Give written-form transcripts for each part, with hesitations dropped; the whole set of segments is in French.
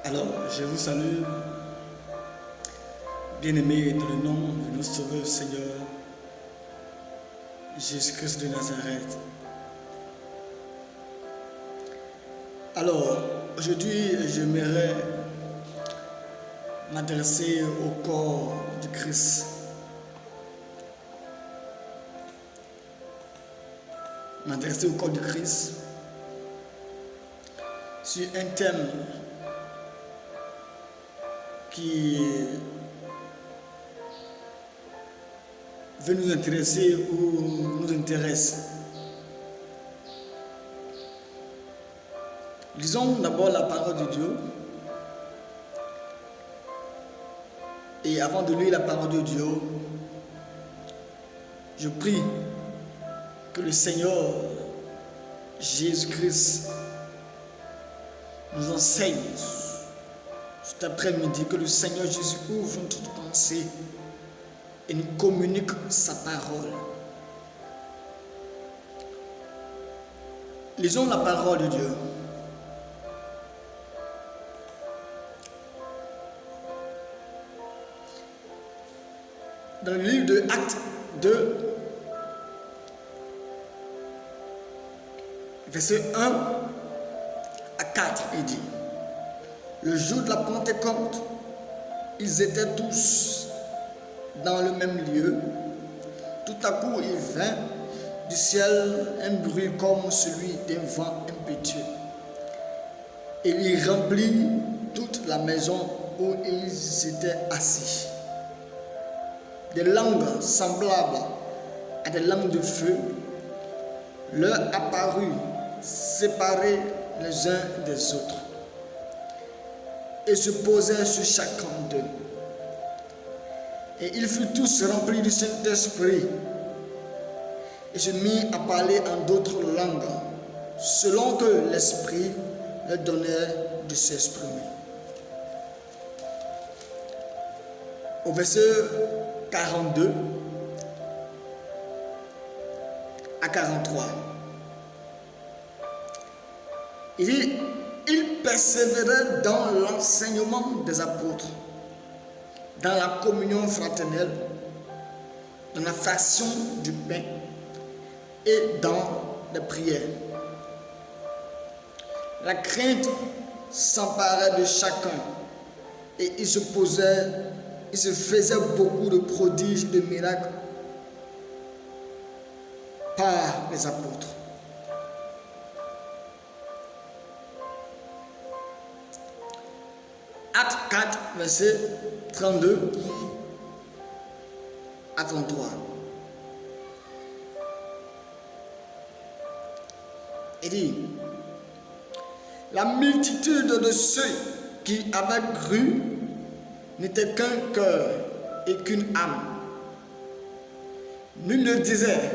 Alors, je vous salue, bien-aimés, dans le nom de notre Sauveur Seigneur, Jésus-Christ de Nazareth. Alors, aujourd'hui, j'aimerais m'adresser au corps du Christ. M'adresser au corps du Christ sur un thème qui veut nous intéresser ou nous intéresse. Lisons d'abord la parole de Dieu. Et avant de lire la parole de Dieu, je prie que le Seigneur Jésus-Christ nous enseigne cet après-midi, que le Seigneur Jésus ouvre notre pensée et nous communique sa parole. Lisons la parole de Dieu. Dans le livre de Actes 2, verset 1 à 4, il dit: le jour de la Pentecôte, ils étaient tous dans le même lieu. Tout à coup, il vint du ciel un bruit comme celui d'un vent impétueux. Et il remplit toute la maison où ils étaient assis. Des langues semblables à des langues de feu leur apparurent, séparées les uns des autres, et se posèrent sur chacun d'eux. Et ils furent tous remplis du Saint-Esprit et se mirent à parler en d'autres langues, selon que l'Esprit leur donnait de s'exprimer. Au verset 42 à 43, il dit: ils persévéraient dans l'enseignement des apôtres, dans la communion fraternelle, dans la fraction du pain et dans les prières. La crainte s'emparait de chacun et il se faisait beaucoup de prodiges et de miracles par les apôtres. Actes 4, verset 32 à 33. Il dit: la multitude de ceux qui avaient cru n'était qu'un cœur et qu'une âme. Nul ne disait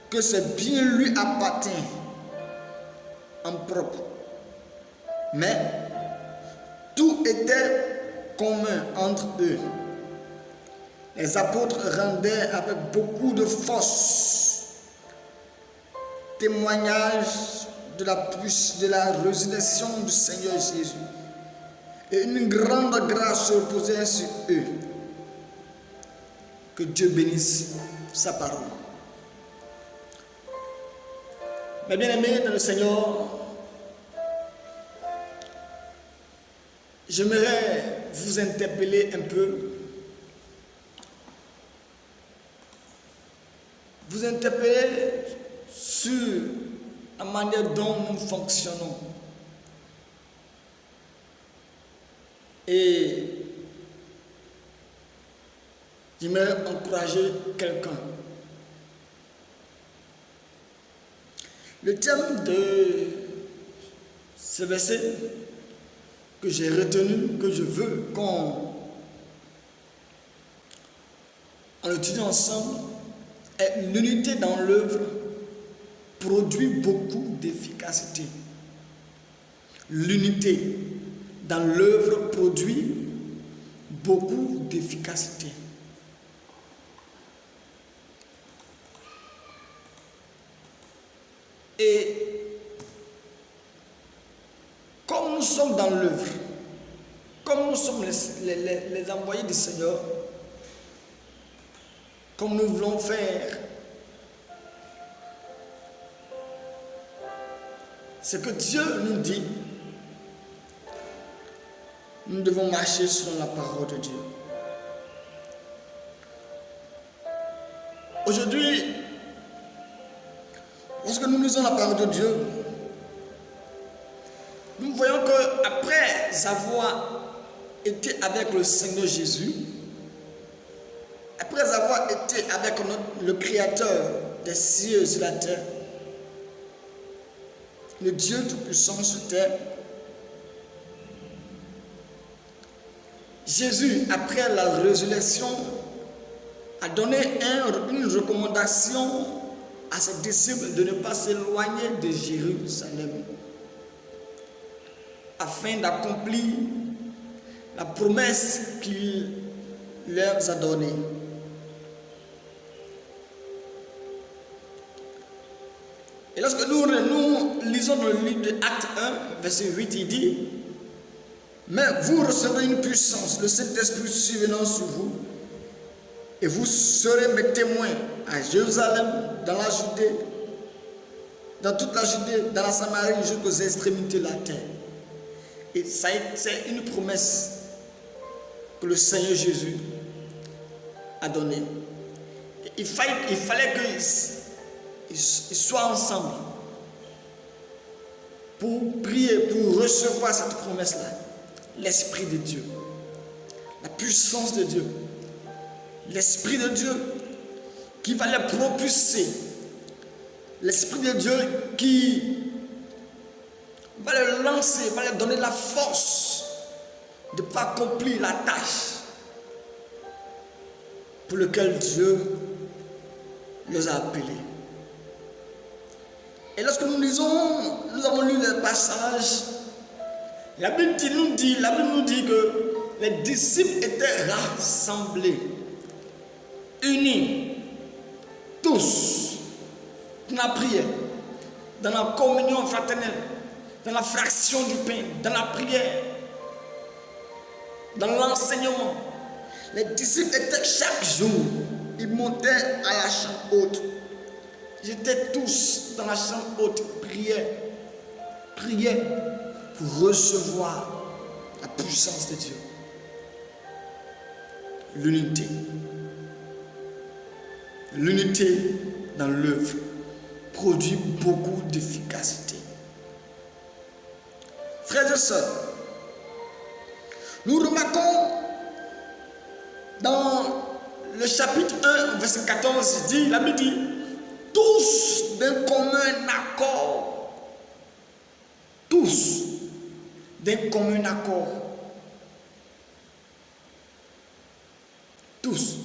que ce bien lui appartient en propre, mais tout était commun entre eux. Les apôtres rendaient avec beaucoup de force témoignage de la résurrection du Seigneur Jésus, et une grande grâce se reposait sur eux. Que Dieu bénisse sa parole. Mes bien-aimés dans le Seigneur, j'aimerais vous interpeller un peu, vous interpeller sur la manière dont nous fonctionnons. Et j'aimerais encourager quelqu'un. Le thème de ce verset que j'ai retenu, que je veux qu'on étudie ensemble, est: l'unité dans l'œuvre produit beaucoup d'efficacité. L'unité dans l'œuvre produit beaucoup d'efficacité. Et comme nous sommes dans l'œuvre, comme nous sommes les envoyés du Seigneur, comme nous voulons faire, ce que Dieu nous dit, nous devons marcher selon la parole de Dieu. Aujourd'hui, lorsque nous lisons la parole de Dieu, nous voyons qu'après avoir été avec le Seigneur Jésus, après avoir été avec le Créateur des cieux et de la terre, le Dieu Tout-Puissant sur terre, Jésus, après la résurrection, a donné une recommandation à ses disciples de ne pas s'éloigner de Jérusalem, afin d'accomplir la promesse qu'il leur a donnée. Et lorsque nous lisons dans le livre de Actes 1, verset 8, il dit: mais vous recevrez une puissance, le Saint-Esprit survenant sur vous, et vous serez mes témoins à Jérusalem, dans la Judée, dans toute la Judée, dans la Samarie, jusqu'aux extrémités de la terre. Et ça, c'est une promesse que le Seigneur Jésus a donnée. Il fallait qu'ils soient ensemble pour prier, pour recevoir cette promesse-là. L'Esprit de Dieu, la puissance de Dieu, l'Esprit de Dieu qui va les propulser, l'Esprit de Dieu qui va les lancer, va leur donner la force de pas accomplir la tâche pour laquelle Dieu les a appelés. Et lorsque nous avons lu le passage, la Bible nous dit que les disciples étaient rassemblés, unis, tous, dans la prière, dans la communion fraternelle, dans la fraction du pain, dans la prière, dans l'enseignement. Les disciples étaient chaque jour, ils montaient à la chambre haute. Ils étaient tous dans la chambre haute, priaient pour recevoir la puissance de Dieu. L'unité. L'unité dans l'œuvre produit beaucoup d'efficacité. Frères et sœurs, nous remarquons dans le chapitre 1, verset 14, il dit, la Bible dit, tous d'un commun accord, tous d'un commun accord, tous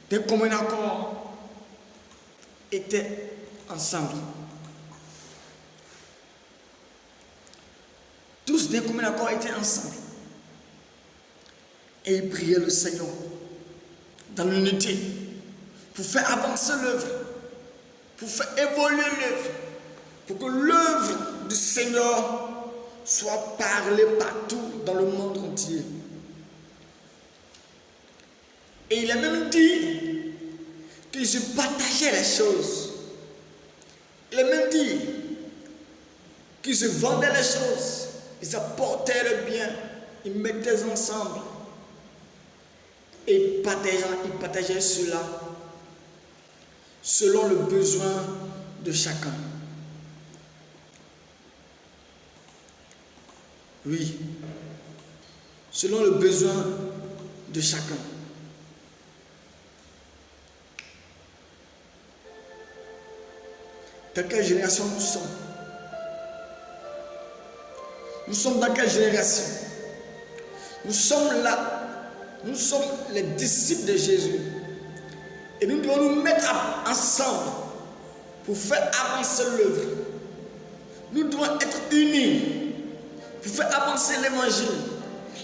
d'un commun accord étaient ensemble. Tous d'un commun accord étaient ensemble. Et ils priaient le Seigneur dans l'unité pour faire avancer l'œuvre, pour faire évoluer l'œuvre, pour que l'œuvre du Seigneur soit parlée partout dans le monde entier. Et il a même dit qu'ils se partageaient les choses. Il a même dit qu'ils se vendaient les choses, ils apportaient le bien, ils mettaient ensemble. Et ils partageaient cela selon le besoin de chacun. Oui, selon le besoin de chacun. Dans quelle génération nous sommes? Nous sommes dans quelle génération? Nous sommes là. Nous sommes les disciples de Jésus. Et nous devons nous mettre ensemble pour faire avancer l'œuvre. Nous devons être unis pour faire avancer l'évangile.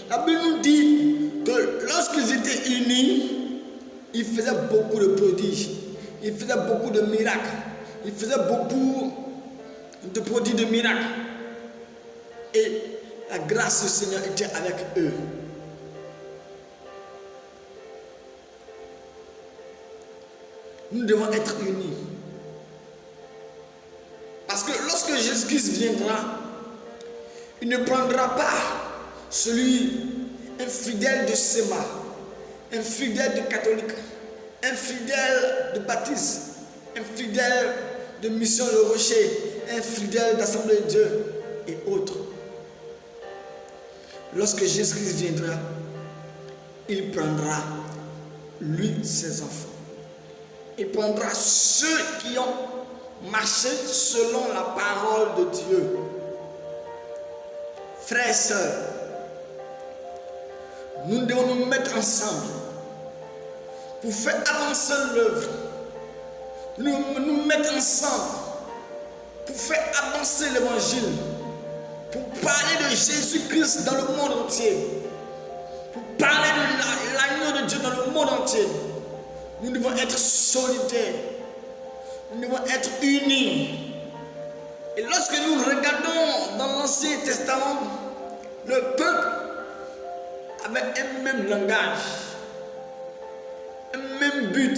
La Bible nous dit que lorsqu'ils étaient unis, ils faisaient beaucoup de prodiges. Ils faisaient beaucoup de miracles. Ils faisaient beaucoup de prodiges, de miracles. Et la grâce du Seigneur était avec eux. Nous devons être unis. Parce que lorsque Jésus-Christ viendra, il ne prendra pas un fidèle de Séma, un fidèle de catholique, un fidèle de baptiste, un fidèle de mission Le Rocher, un fidèle d'Assemblée de Dieu et autres. Lorsque Jésus-Christ viendra, il prendra, lui, ses enfants. Il prendra ceux qui ont marché selon la parole de Dieu. Frères et sœurs, nous devons nous mettre ensemble pour faire avancer l'œuvre. Nous mettre ensemble pour faire avancer l'évangile, pour parler de Jésus-Christ dans le monde entier, pour parler de l'agneau de Dieu dans le monde entier. Nous devons être solidaires, nous devons être unis. Et lorsque nous regardons dans l'Ancien Testament, le peuple avait un même langage, un même but,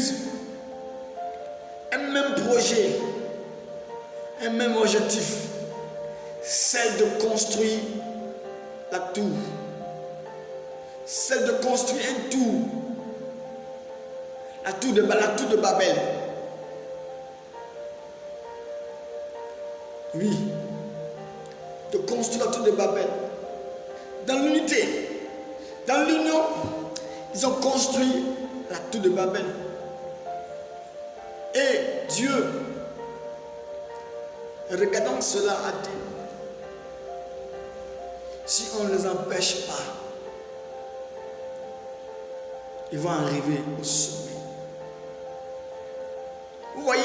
un même projet, un même objectif, celle de construire la tour, celle de construire un tour, la tour de Babel. Oui, de construire la tour de Babel. Dans l'unité, dans l'union, ils ont construit la tour de Babel. Et Dieu, regardant cela, a dit, si on ne les empêche pas, ils vont arriver au sommet. Vous voyez,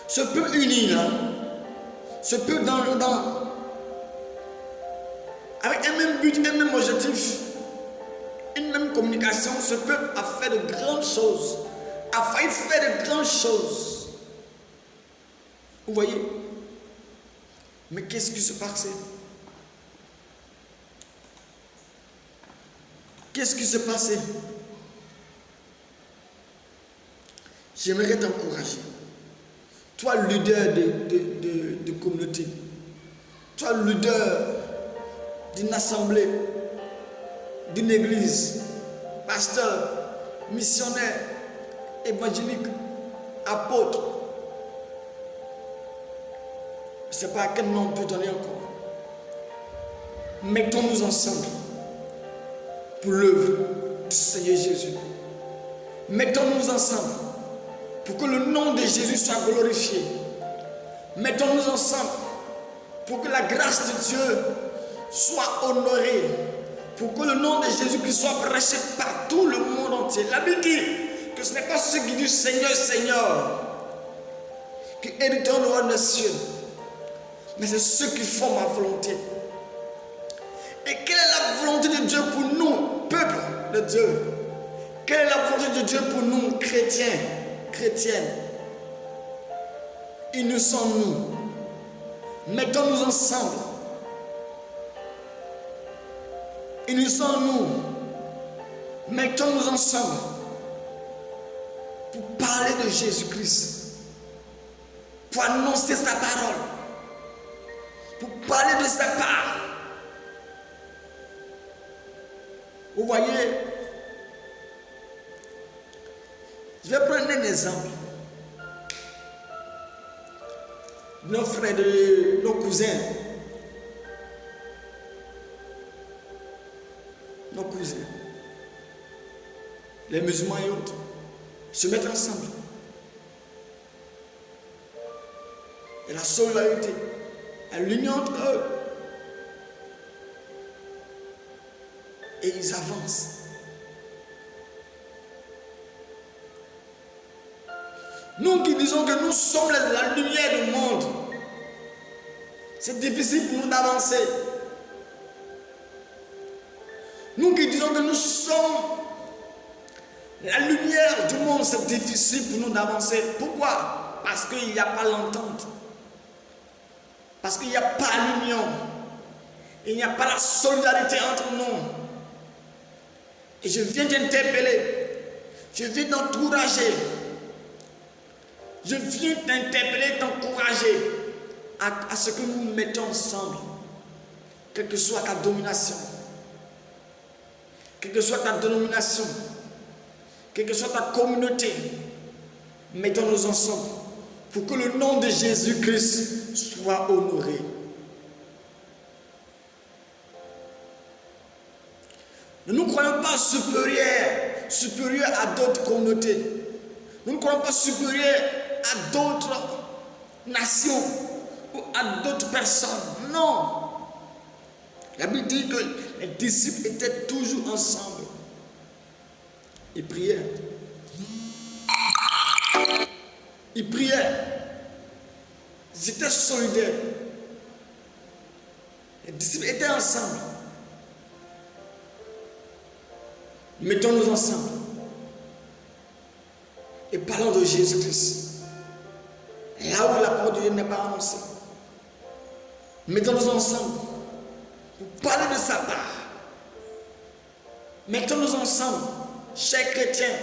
ce peuple uni là, ce peuple avec un même but, un même objectif, une même communication, ce peuple a fait de grandes choses, a failli faire de grandes choses. Vous voyez? Mais qu'est-ce qui se passait? Qu'est-ce qui se passait? J'aimerais t'encourager. Toi, leader de communauté, toi, leader d'une assemblée, d'une église, pasteur, missionnaire, évangélique, apôtre. Je ne sais pas à quel nom on peut donner encore. Mettons-nous ensemble pour l'œuvre du Seigneur Jésus. Mettons-nous ensemble pour que le nom de Jésus soit glorifié. Mettons-nous ensemble pour que la grâce de Dieu soit honorée, pour que le nom de Jésus-Christ soit prêché par tout le monde entier. La Bible dit que ce n'est pas ceux qui disent Seigneur, Seigneur qui hériteront le royaume des cieux, mais c'est ceux qui font ma volonté. Et quelle est la volonté de Dieu pour nous, peuple de Dieu? Quelle est la volonté de Dieu pour nous, chrétiens, chrétiennes? Unissons-nous, mettons-nous ensemble, unissons-nous, mettons-nous ensemble pour parler de Jésus-Christ, pour annoncer sa parole, pour parler de sa part. Vous voyez, je vais prendre un exemple. Nos frères, nos cousins, les musulmans et autres, se mettent ensemble. Et la solidarité, l'union entre eux. Et ils avancent. Nous qui disons que nous sommes la lumière du monde, c'est difficile pour nous d'avancer. Nous qui disons que nous sommes la lumière du monde, c'est difficile pour nous d'avancer. Pourquoi? Parce qu'il n'y a pas l'entente. Parce qu'il n'y a pas l'union. Il n'y a pas la solidarité entre nous. Et je viens t'interpeller. Je viens t'encourager Je viens t'interpeller, t'encourager à ce que nous mettons ensemble, quelle que soit ta domination, quelle que soit ta dénomination, quelle que soit ta communauté, mettons-nous ensemble pour que le nom de Jésus-Christ soit honoré. Ne nous croyons pas supérieurs à d'autres communautés. Nous ne croyons pas supérieurs à d'autres nations ou à d'autres personnes. Non. La Bible dit que les disciples étaient toujours ensemble. Ils priaient. Ils priaient. Ils étaient solidaires. Les disciples étaient ensemble. Mettons-nous ensemble et parlons de Jésus-Christ. Là où la parole de Dieu n'est pas annoncée. Mettons-nous ensemble pour parler de sa part. Mettons-nous ensemble, chers chrétiens,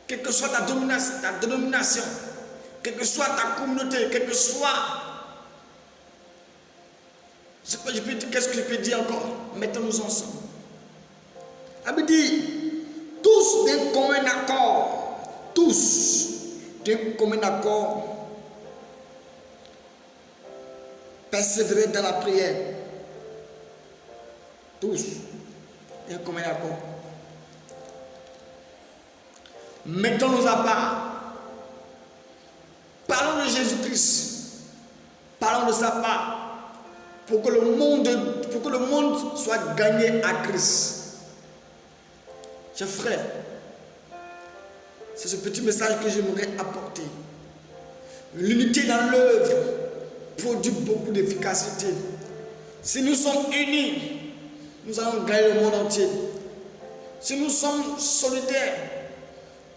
quelle que soit ta dénomination, quelle que soit ta communauté, quelle que soit. Qu'est-ce que je peux dire encore? Mettons-nous ensemble. La Bible dit, tous d'un commun accord, persévérer dans la prière. Tous d'un commun accord. Mettons-nous à part. Parlons de Jésus-Christ. Parlons de sa part. Pour que le monde soit gagné à Christ. Chers frères, c'est ce petit message que j'aimerais apporter. L'unité dans l'œuvre produit beaucoup d'efficacité. Si nous sommes unis, nous allons gagner le monde entier. Si nous sommes solidaires,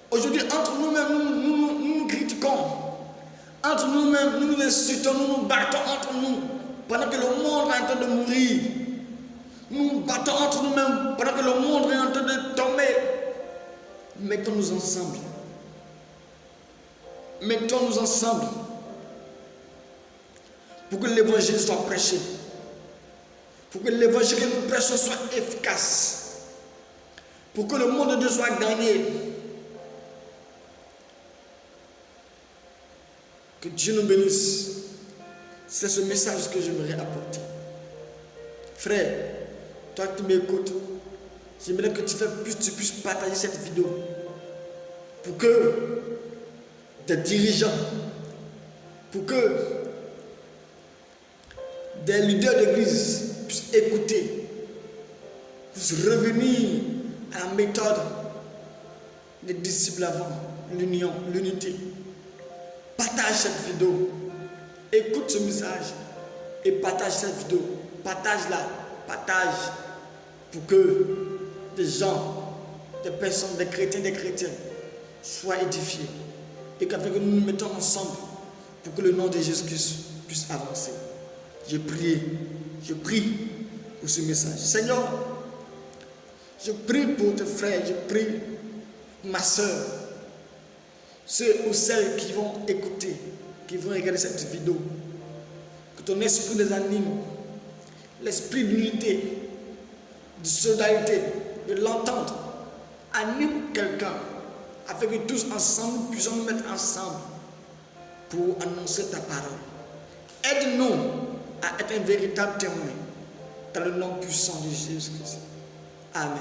aujourd'hui entre nous-mêmes, nous nous critiquons. Entre nous-mêmes, nous nous insultons, nous nous battons entre nous. Pendant que le monde est en train de mourir. Nous nous battons entre nous-mêmes pendant que le monde est en train de tomber. Mettons-nous ensemble. Mettons-nous ensemble pour que l'évangile soit prêché. Pour que l'évangile que nous prêchons soit efficace. Pour que le monde de Dieu soit gagné. Que Dieu nous bénisse. C'est ce message que j'aimerais apporter. Frère, toi qui m'écoutes, j'aimerais que tu puisses partager cette vidéo pour que des dirigeants, pour que des leaders d'église puissent écouter, puissent revenir à la méthode des disciples avant, l'union, l'unité. Partage cette vidéo, écoute ce message et partage cette vidéo, partage-la. Partage pour que des gens, des personnes, des chrétiens soient édifiés et qu'avec nous nous mettons ensemble pour que le nom de Jésus-Christ puisse avancer. Je prie pour ce message. Seigneur, je prie pour tes frères, je prie pour ma soeur, ceux ou celles qui vont écouter, qui vont regarder cette vidéo, que ton esprit les anime. L'esprit d'unité, de solidarité, de l'entendre, anime quelqu'un afin que tous ensemble nous puissions nous mettre ensemble pour annoncer ta parole. Aide-nous à être un véritable témoin dans le nom puissant de Jésus-Christ. Amen.